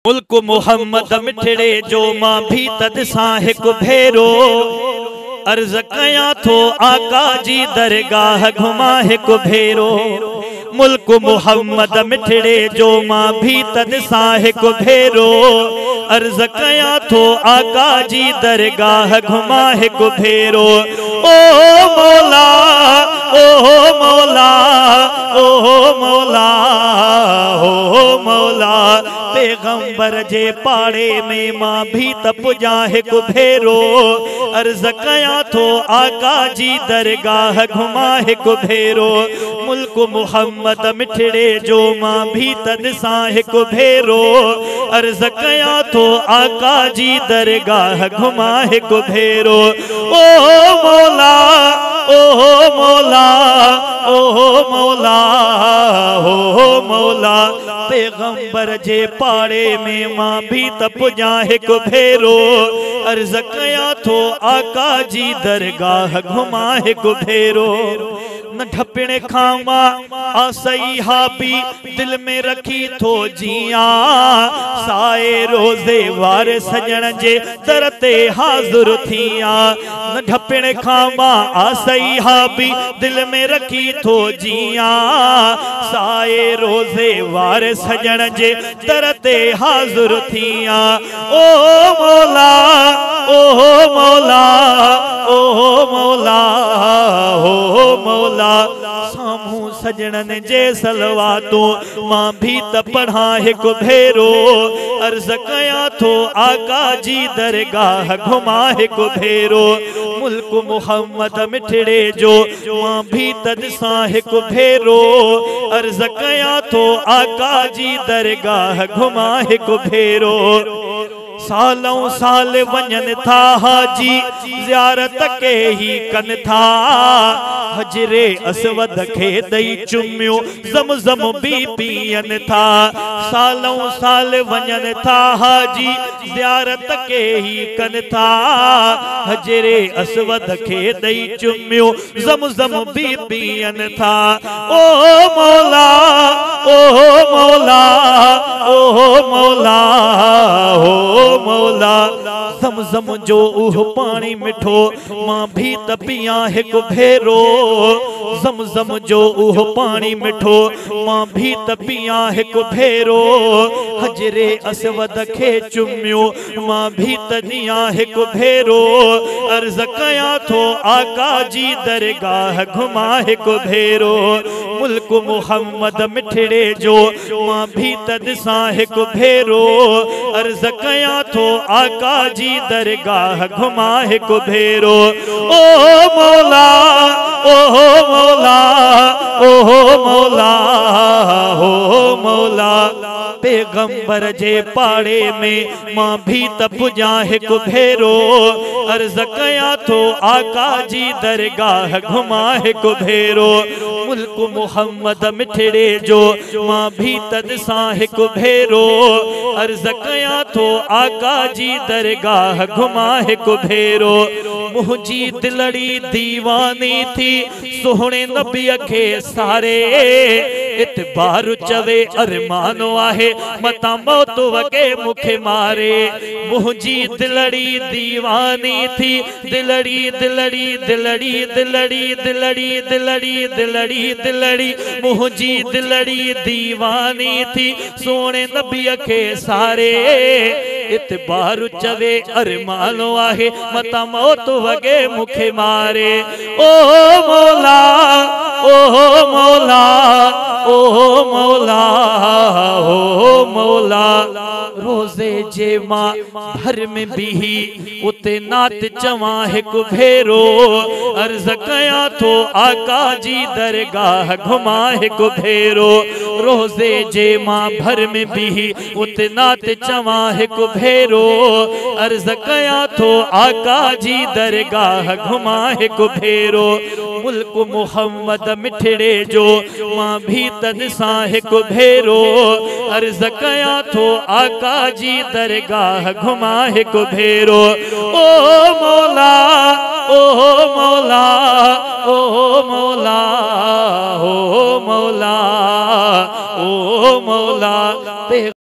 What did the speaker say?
मुल्क मुहम्मद मिठड़े जो मां भी तद सां हिक भेरो अर्ज कया थो आका जी दरगाह घुमा हिक भेरो। मुल्क मुहम्मद मिठड़े जो मां भी तद सां हिक भेरो अर्ज कया थो आका जी दरगाह घुमा हिक भेरो। ओ मौला ओ मौला ओ मौला ओ मौला पैगंबर जे पाड़े में मां भी त पुजा हिक भेरो अर्ज कया थो आका जी दरगाह घुमा हिक भेरो। मुल्क मुहम्मद मिठड़े जो मां भी तद सां हिक भेरो अर्ज कया थो आका जी दरगाह घुमा हिक भेरो। ओ मौला ओ मौला ओ मौला ओ मौला पैगंबर जे पाड़े में मां भी त पुजा हिक भेरो अर्ज कया थो आका जी दरगाह घुमा हिक भेरो। न ढपिण खामा आसई हाबी दिल में रखी थो जिया साए रोजे वार सजण जे दर ते हाज़ुर थिया। न ढपिण खामा आसई हाबी दिल में रखी थो जिया साए रोजे वार सजण जे दर ते हाज़ुर थिया। ओ मौला ओ मौला ओ मौला ओ मौला सामू सजणन जे सलवातो मां भी त पढ़ा हिक भेरो अर्ज कया थो आका जी दरगाह घुमा हिक भेरो। मुल्क मुहम्मद मिठड़े जो मां भी तद सां हिक भेरो अर्ज कया थो आका जी दरगाह घुमा हिक भेरो। सालों साल वञन था हाजी ज़ियारत के ही कन था हजरे असवद खे दई चुमियो ज़मज़म भी पियन था। सालों साल वञन था हाजी ज़ियारत के ही कन था हजरे असवद खे दई चुमियो ज़मज़म भी पियन था। ओ मौला ओ मौला ओ मौला ओ मौला ज़मज़म जो उह पानी मिठो मां भी त पिया हिक भेरो ज़मज़म जो उह पानी मिठो मां भी त पिया हिक भेरो हजरे असवद खे चुमियो मां भी त दिया हिक भेरो अर्ज कया थो आका जी दरगाह घुमा हिक भेरो। मुल्क मुहम्मद मिठड़े जो मां भी तद सां हिक भेरो अर्ज कया थो आका जी दरगाह घुमा हिक भेरो। ओ मौला ओ मौला ओ मौला ओ मौला पैगंबर जे पाड़े में मां भी त पुजा हिक भेरो अर्ज कया थो आका जी दरगाह घुमा हिक भेरो। मुल्क मुहम्मद मिठड़े जो मां भी तद सां हिक भेरो अर्ज कया थो आका जी दरगाह घुमा हिक भेरो। मुझी दिलड़ी दीवानी थी सोहणे नबीअ खे सारे इतबार चवे अरमानो आहे मता मौत वगे मुखे मारे। मुझी दिलड़ी दीवानी थी दिलड़ी दिलड़ी दिलड़ी दिलड़ी दिलड़ी दिलड़ी दिलड़ी दिलड़ी मुझी दिलड़ी दीवानी थी सोने नबीअ खे सारे इतबार चवे अरमानो आहे मता मौत वगे मुखे मारे। ओ मौला ओ मौला ओ मौला ओ मौला रोजे जे मां भर में बिही उते नात चवा हिक भेरो अर्ज कया थो आका जी दरगाह घुमा हिक भेरो। रोजे जे मां भर में बिही उते नात चवा हिक भेरो अर्ज कया थो आका जी दरगाह घुमा हिक भेरो। मुल्क मुहम्मद मिठड़े जो मां भी तद सां हिक भेरो अर्ज कया थो आका जी दरगाह घुमा हिक भेरो। ओ मौला ओ मौला ओ मौला